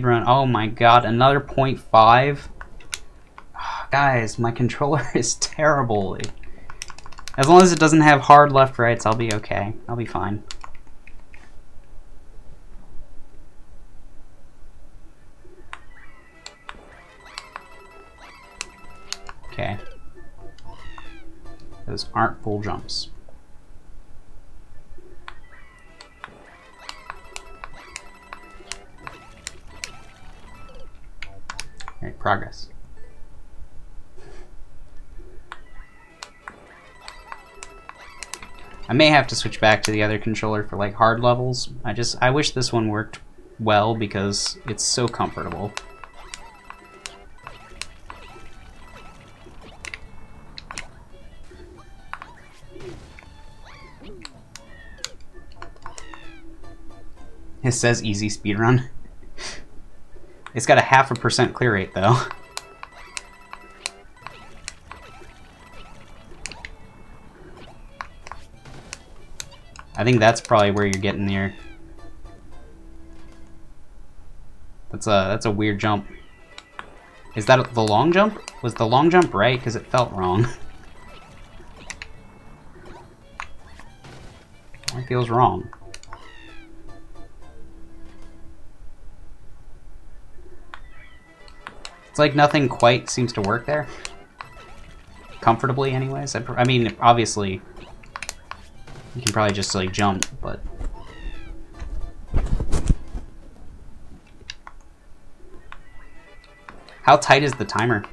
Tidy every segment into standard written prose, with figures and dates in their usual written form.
speedrun. Oh my god, another 0.5? Guys, my controller is terrible. As long as it doesn't have hard left rights, I'll be okay. I'll be fine. Okay. Those aren't full jumps. Alright, progress. I may have to switch back to the other controller for like hard levels. I wish this one worked well because it's so comfortable. It says easy speedrun. It's got a 0.5% clear rate though. I think that's probably where you're getting there. That's a weird jump. Is that the long jump? Was the long jump right? Because it felt wrong. It feels wrong. It's like nothing quite seems to work there. Comfortably, anyways. I mean, obviously, you can probably just like jump, but how tight is the timer?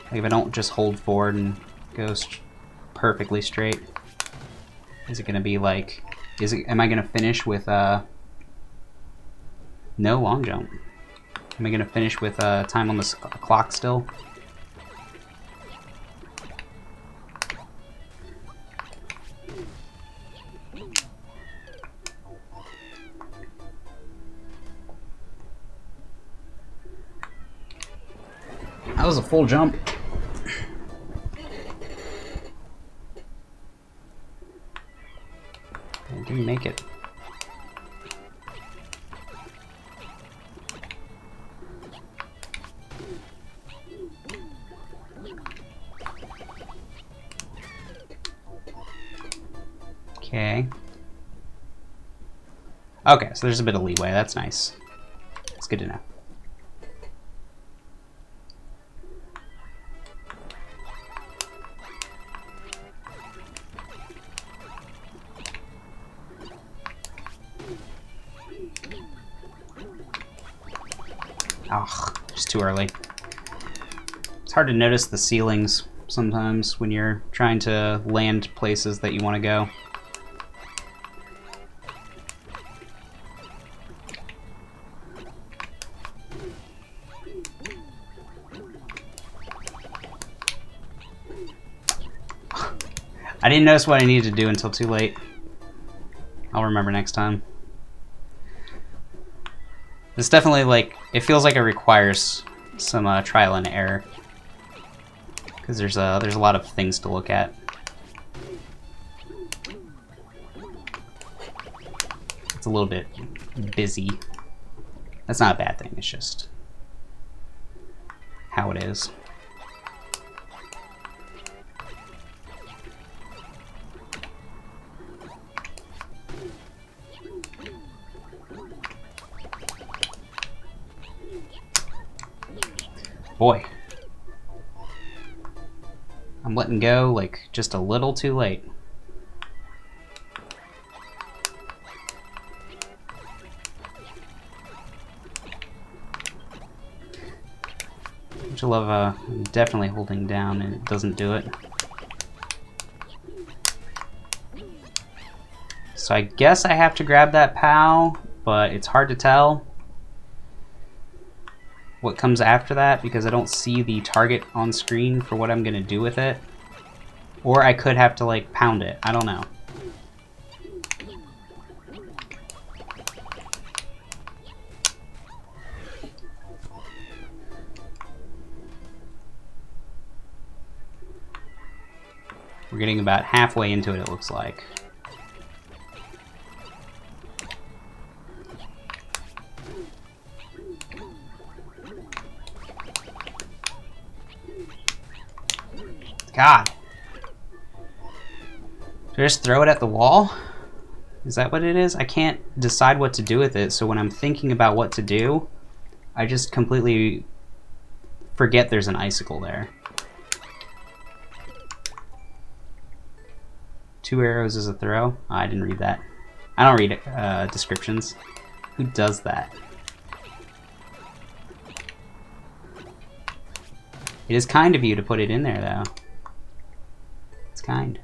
Like if I don't just hold forward and go perfectly straight, is it gonna be like? Am I gonna finish with no long jump? Am I gonna finish with time on the clock still? That was a full jump. I didn't make it. Okay. Okay, so there's a bit of leeway. That's nice. It's good to know. Ugh, just too early. It's hard to notice the ceilings sometimes when you're trying to land places that you want to go. I didn't notice what I needed to do until too late. I'll remember next time. This definitely, like, it feels like it requires some trial and error. Because there's a lot of things to look at. It's a little bit busy. That's not a bad thing, it's just how it is. Boy, I'm letting go like just a little too late. Which I love, I'm definitely holding down and it doesn't do it. So I guess I have to grab that POW, but it's hard to tell what comes after that because I don't see the target on screen for what I'm gonna do with it. Or I could have to like pound it, I don't know. We're getting about halfway into it, it looks like. God. Do I just throw it at the wall? Is that what it is? I can't decide what to do with it, so when I'm thinking about what to do, I just completely forget there's an icicle there. 2 arrows is a throw? Oh, I didn't read that. I don't read descriptions. Who does that? It is kind of you to put it in there, though. It's kind.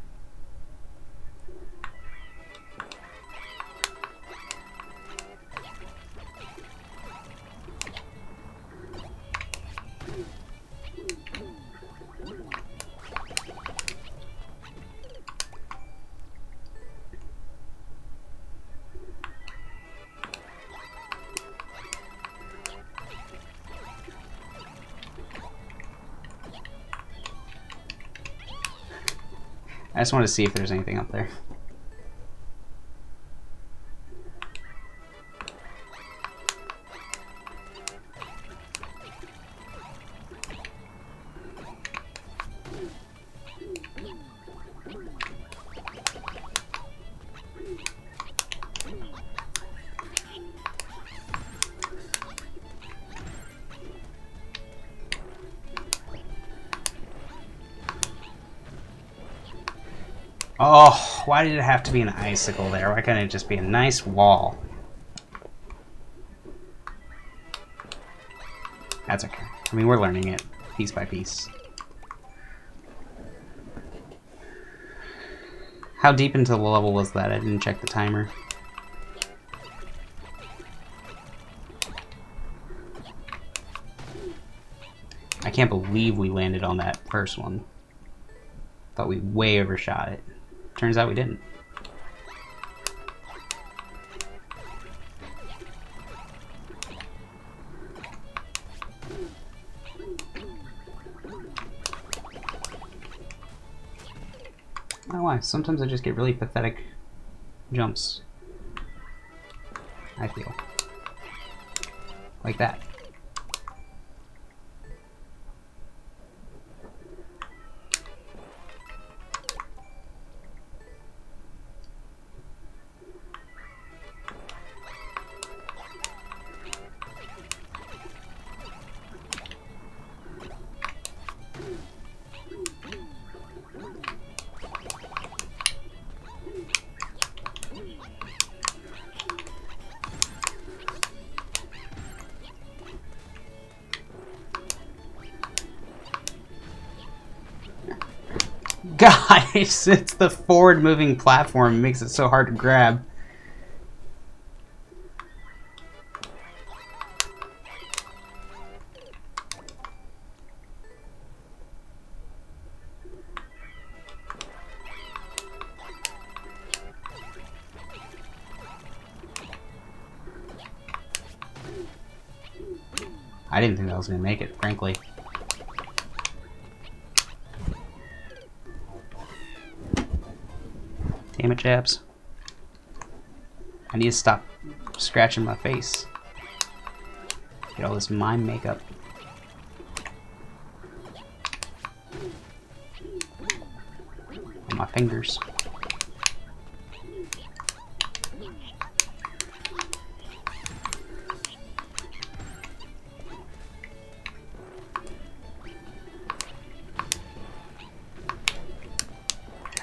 I just want to see if there's anything up there. Oh, why did it have to be an icicle there? Why couldn't it just be a nice wall? That's okay. I mean, we're learning it piece by piece. How deep into the level was that? I didn't check the timer. I can't believe we landed on that first one. Thought we way overshot it. Turns out we didn't. I don't know why. Sometimes I just get really pathetic jumps. I feel. Like that. Guys, it's the forward-moving platform. It makes it so hard to grab. I didn't think I was going to make it, frankly. Damn it, Jabs. I need to stop scratching my face. Get all this mime makeup. On my fingers.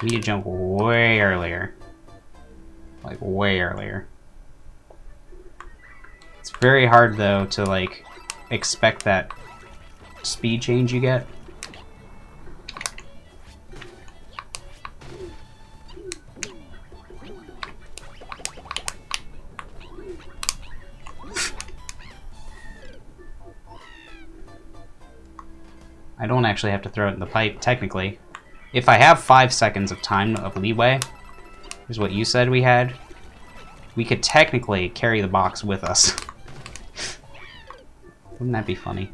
I need to jump way earlier. Like, way earlier. It's very hard, though, to, like, expect that speed change you get. I don't actually have to throw it in the pipe, technically. If I have 5 seconds of time of leeway, is what you said we had, we could technically carry the box with us. Wouldn't that be funny?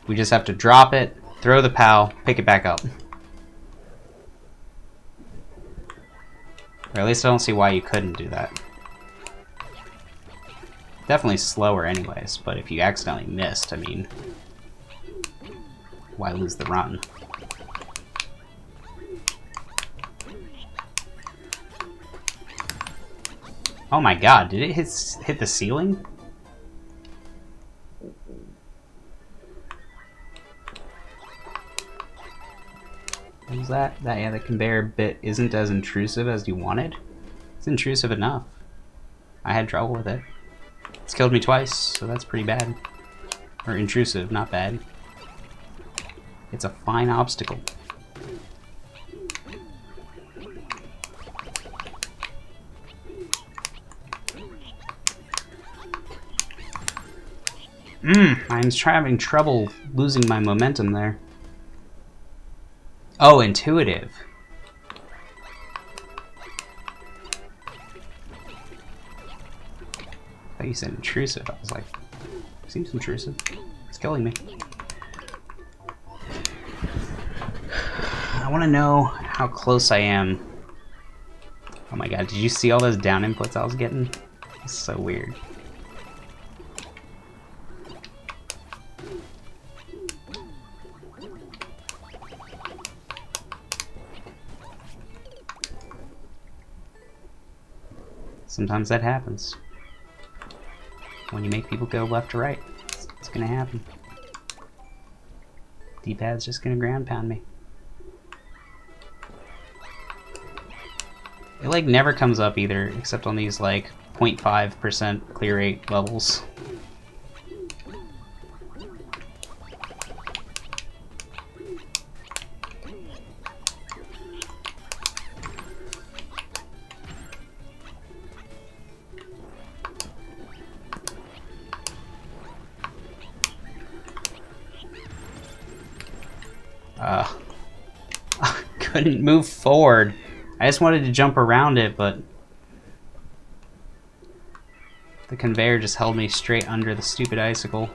We just have to drop it, throw the POW, pick it back up. Or at least I don't see why you couldn't do that. Definitely slower anyways, but if you accidentally missed, I mean, why lose the run? Oh my god, did it hit the ceiling? What was that? Yeah, the conveyor bit isn't as intrusive as you wanted. It's intrusive enough. I had trouble with it. It's killed me twice, so that's pretty bad. Or intrusive, not bad. It's a fine obstacle. I'm having trouble losing my momentum there. Oh, intuitive. I thought you said intrusive. I was like, seems intrusive. It's killing me. I want to know how close I am. Oh my god, did you see all those down inputs I was getting? It's so weird. Sometimes that happens. When you make people go left to right, it's gonna happen. D-pad's just gonna ground pound me. It like never comes up either, except on these like 0.5% clear rate levels. I couldn't move forward. I just wanted to jump around it, but the conveyor just held me straight under the stupid icicle.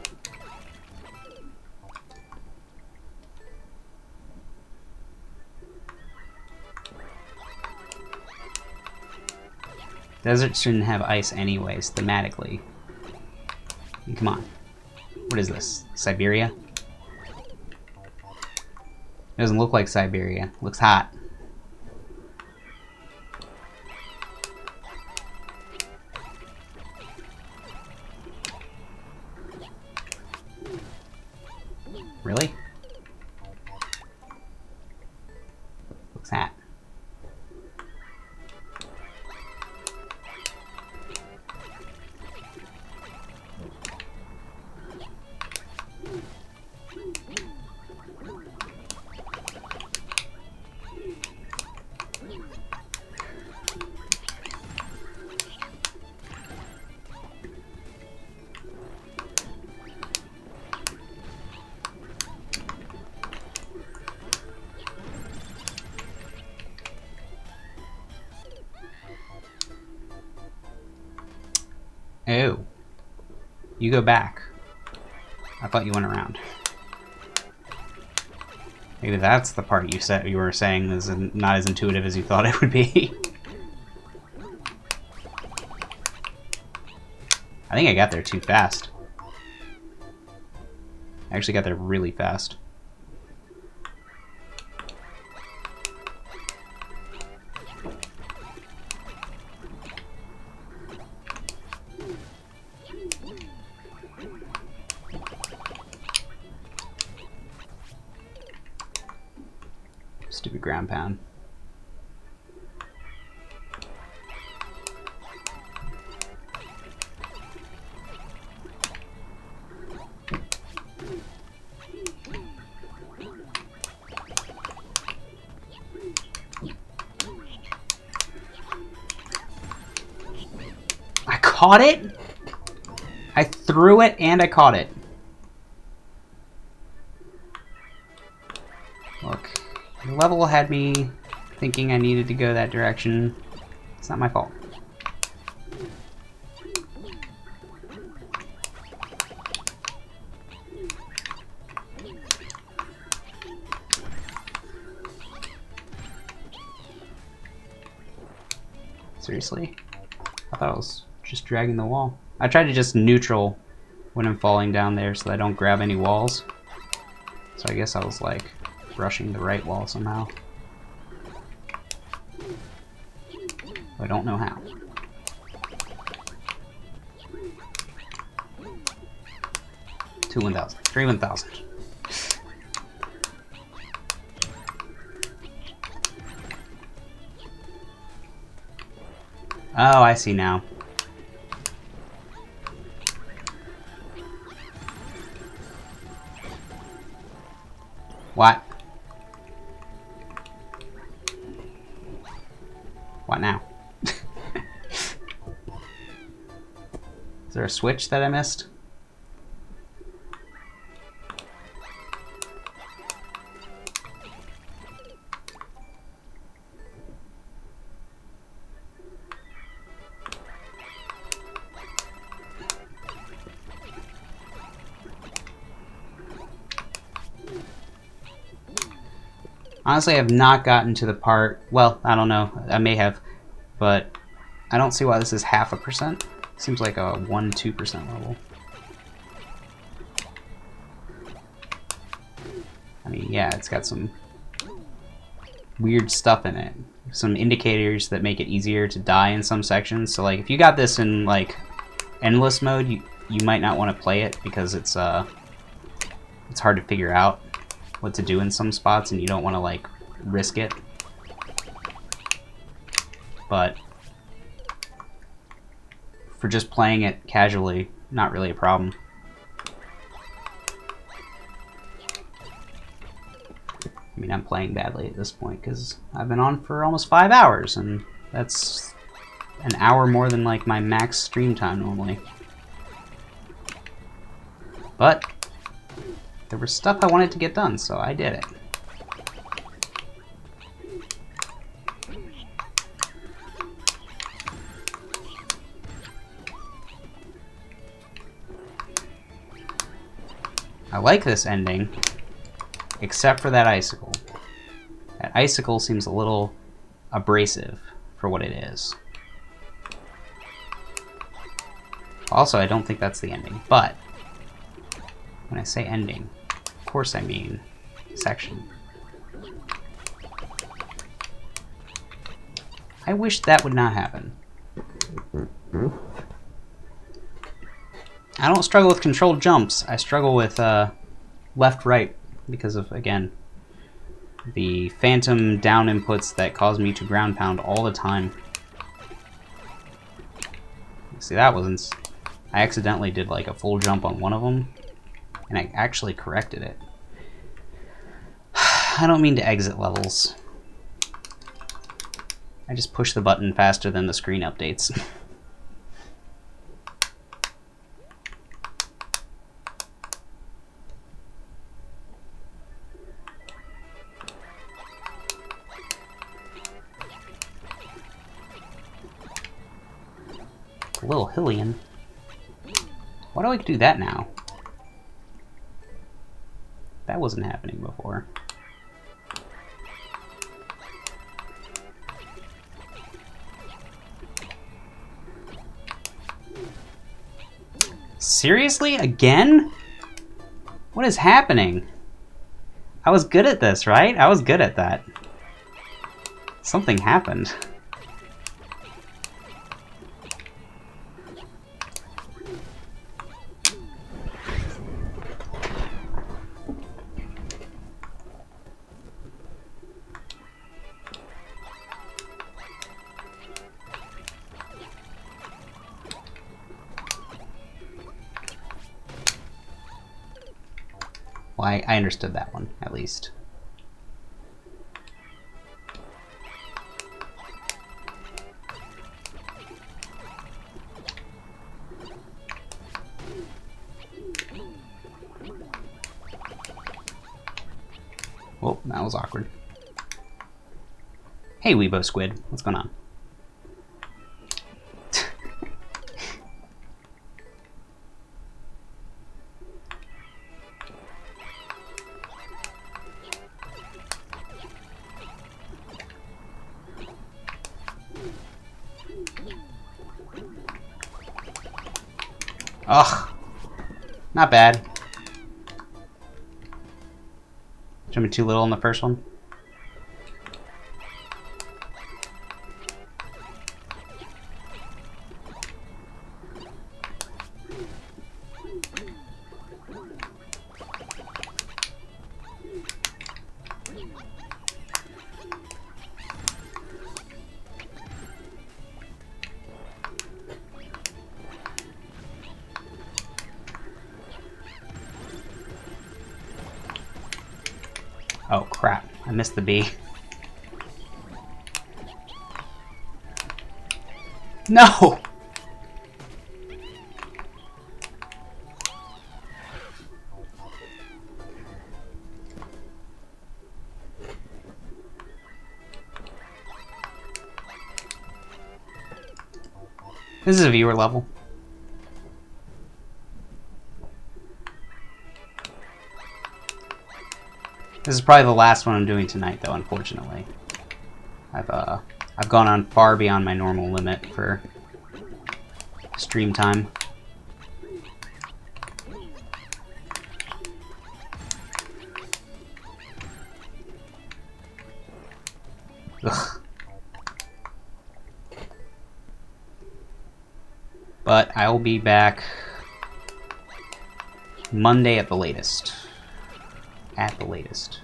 Deserts shouldn't have ice anyways, thematically. Come on. What is this? Siberia? It doesn't look like Siberia. It looks hot. Really? Looks hot. Oh. You go back. I thought you went around. Maybe that's the part you were saying is not as intuitive as you thought it would be. I think I got there too fast. I actually got there really fast. Stupid ground pound. I caught it? I threw it and I caught it. Look. The level had me thinking I needed to go that direction. It's not my fault. Seriously? I thought I was just dragging the wall. I try to just neutral when I'm falling down there so that I don't grab any walls. So I guess I was like brushing the right wall somehow. I don't know how. Two 1,000. Three 1,000. Oh, I see now. What? What now? Is there a switch that I missed? Honestly, I have not gotten to the part, well, I don't know, I may have, but I don't see why this is 0.5%. Seems like a 1-2% level. I mean, yeah, it's got some weird stuff in it. Some indicators that make it easier to die in some sections. So like, if you got this in like endless mode, you might not want to play it because it's hard to figure out what to do in some spots, and you don't want to like risk it. But for just playing it casually, not really a problem. I mean, I'm playing badly at this point because I've been on for almost 5 hours, and that's an hour more than like my max stream time normally. But there was stuff I wanted to get done, so I did it. I like this ending, except for that icicle. That icicle seems a little abrasive for what it is. Also, I don't think that's the ending, but when I say ending, of course I mean section. I wish that would not happen. I don't struggle with controlled jumps. I struggle with left-right because of, again, the phantom down inputs that cause me to ground pound all the time. See, that wasn't... I accidentally did like a full jump on one of them, and I actually corrected it. I don't mean to exit levels. I just push the button faster than the screen updates. Little Hillian. Why do I do that now? That wasn't happening before. Seriously? Again? What is happening? I was good at this, right? I was good at that. Something happened. Well, I understood that one, at least. Oh, that was awkward. Hey, Weebo Squid, what's going on? Ugh. Not bad. Should be too little in the first one. Oh crap, I missed the bee. No! This is a viewer level. This is probably the last one I'm doing tonight, though. Unfortunately, I've gone on far beyond my normal limit for stream time. Ugh. But I will be back Monday at the latest. At the latest.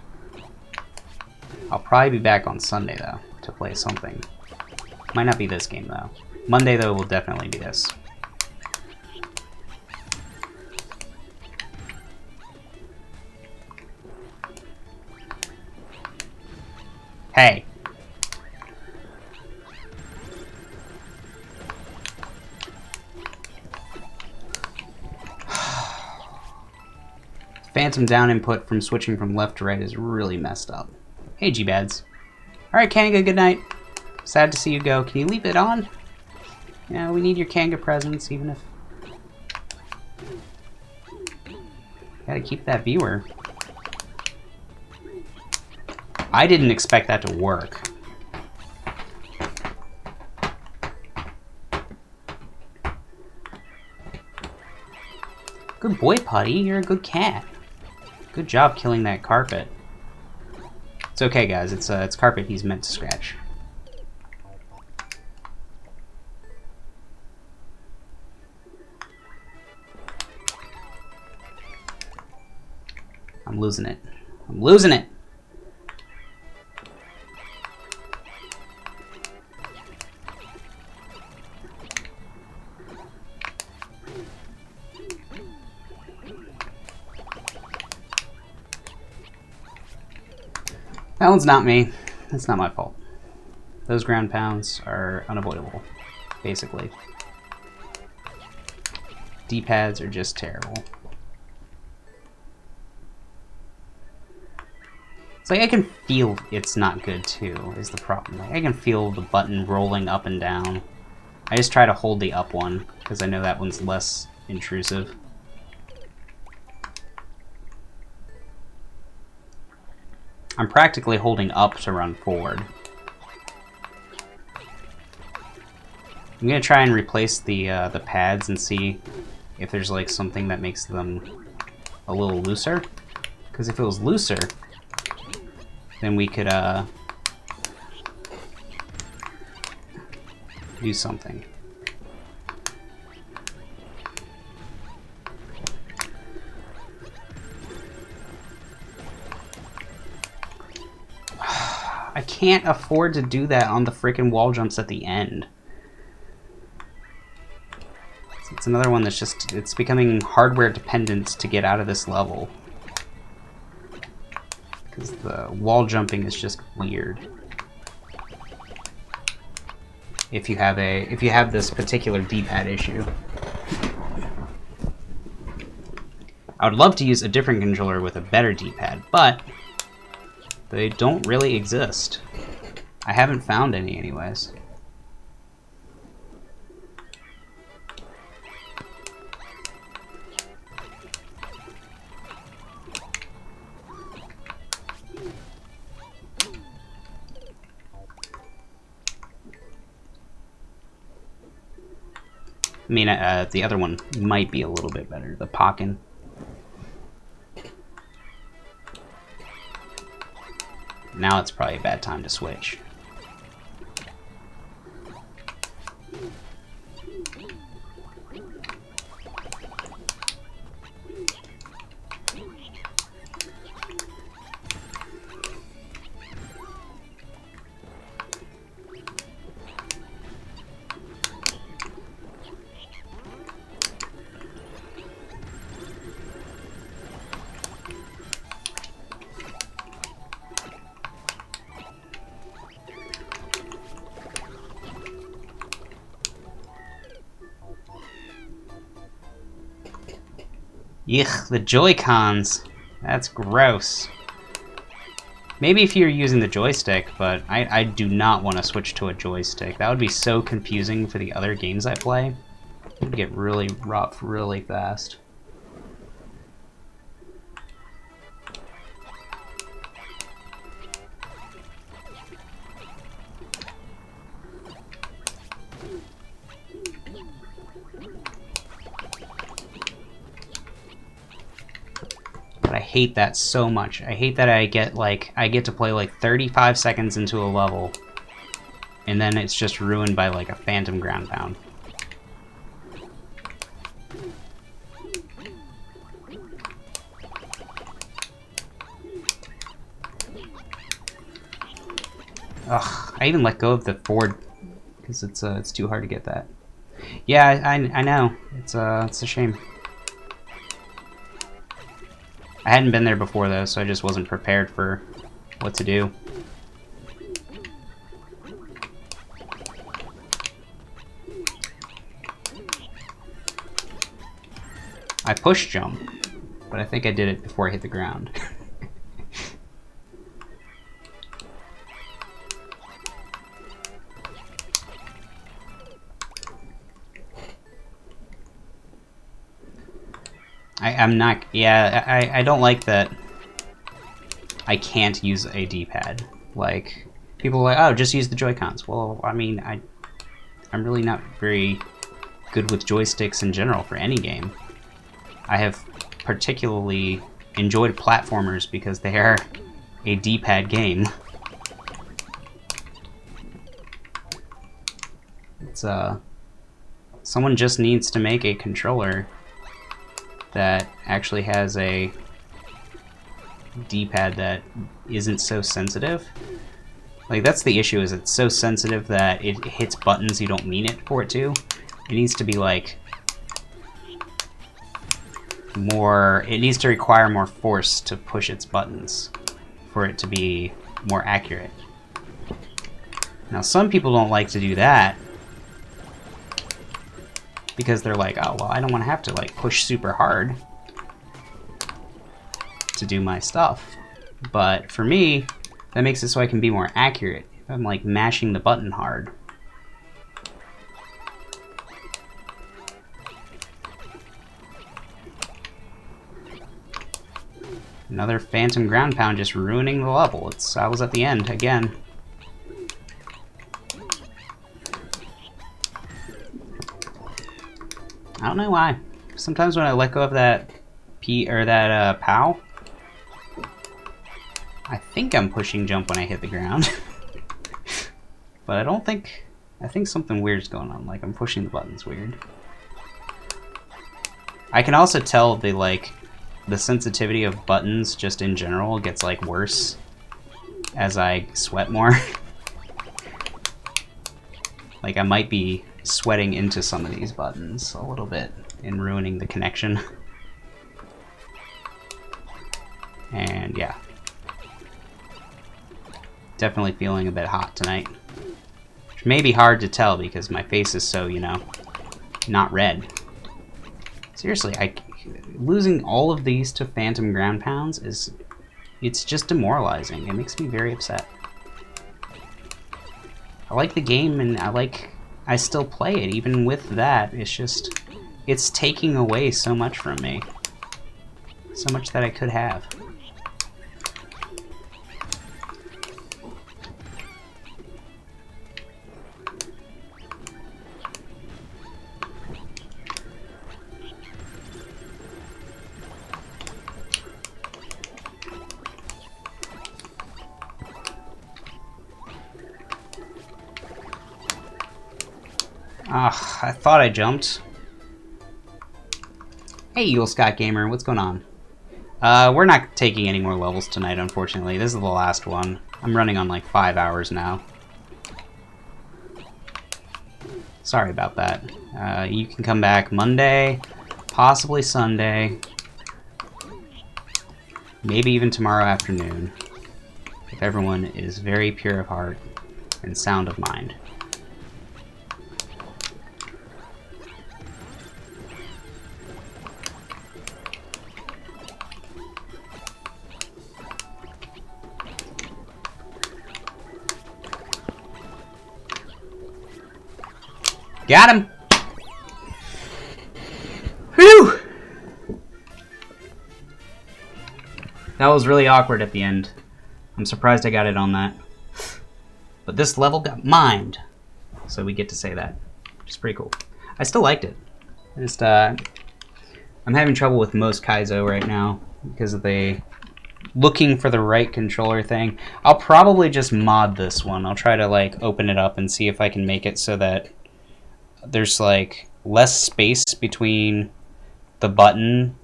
I'll probably be back on Sunday, though, to play something. Might not be this game, though. Monday, though, will definitely be this. Hey! Phantom down input from switching from left to right is really messed up. Hey, G-Bads. Alright, Kanga, good night. Sad to see you go. Can you leave it on? Yeah, we need your Kanga presence, even if... Gotta keep that viewer. I didn't expect that to work. Good boy, Putty. You're a good cat. Good job killing that carpet. It's okay, guys. It's carpet he's meant to scratch. I'm losing it. I'm losing it! That one's not me. That's not my fault. Those ground pounds are unavoidable, basically. D-pads are just terrible. It's like I can feel it's not good too, is the problem. Like I can feel the button rolling up and down. I just try to hold the up one, because I know that one's less intrusive. I'm practically holding up to run forward. I'm gonna try and replace the pads and see if there's like something that makes them a little looser. Because if it was looser, then we could do something. I can't afford to do that on the freaking wall jumps at the end. It's another one that's just, it's becoming hardware dependent to get out of this level. Because the wall jumping is just weird. If you have this particular D-pad issue. I would love to use a different controller with a better D-pad, but they don't really exist. I haven't found any anyways. I mean, the other one might be a little bit better, the Pokken. Now it's probably a bad time to switch. Yuck, the Joy-Cons. That's gross. Maybe if you're using the joystick, but I do not want to switch to a joystick. That would be so confusing for the other games I play. It would get really rough really fast. I hate that so much. I hate that I get to play like 35 seconds into a level and then it's just ruined by like a phantom ground pound. Ugh, I even let go of the forward because it's too hard to get that. Yeah, I know. It's a shame. I hadn't been there before though, so I just wasn't prepared for what to do. I push jump, but I think I did it before I hit the ground. I'm not, yeah, I don't like that I can't use a D-pad. Like, people are like, oh, just use the Joy-Cons. Well, I mean, I'm really not very good with joysticks in general for any game. I have particularly enjoyed platformers because they are a D-pad game. It's, someone just needs to make a controller that actually has a D-pad that isn't so sensitive. Like, that's the issue, is it's so sensitive that it hits buttons you don't mean it for it to. It needs to be like more, it needs to require more force to push its buttons for it to be more accurate. Now, some people don't like to do that because they're like, oh, well, I don't want to have to like push super hard to do my stuff. But for me, that makes it so I can be more accurate if I'm like mashing the button hard. Another phantom ground pound just ruining the level. I was at the end again. I don't know why. Sometimes when I let go of that POW, I think I'm pushing jump when I hit the ground. But I don't think, I think something weird's going on, like I'm pushing the buttons weird. I can also tell the sensitivity of buttons just in general gets like worse as I sweat more. Like I might be sweating into some of these buttons a little bit and ruining the connection. And yeah. Definitely feeling a bit hot tonight. Which may be hard to tell because my face is so, you know, not red. Seriously, losing all of these to phantom ground pounds it's just demoralizing. It makes me very upset. I like the game and I still play it even with that. It's taking away so much from me. So much that I could have. Ah, I thought I jumped. Hey, Yule Scott Gamer, what's going on? We're not taking any more levels tonight, unfortunately. This is the last one. I'm running on like 5 hours now. Sorry about that. You can come back Monday, possibly Sunday, maybe even tomorrow afternoon, if everyone is very pure of heart and sound of mind. Got him! Whew! That was really awkward at the end. I'm surprised I got it on that. But this level got mined, so we get to say that, which is pretty cool. I still liked it. Just, I'm having trouble with most Kaizo right now because of the looking for the right controller thing. I'll probably just mod this one. I'll try to like open it up and see if I can make it so that there's like less space between the button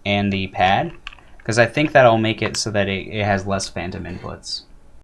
and the pad, because I think that'll make it so that it has less phantom inputs.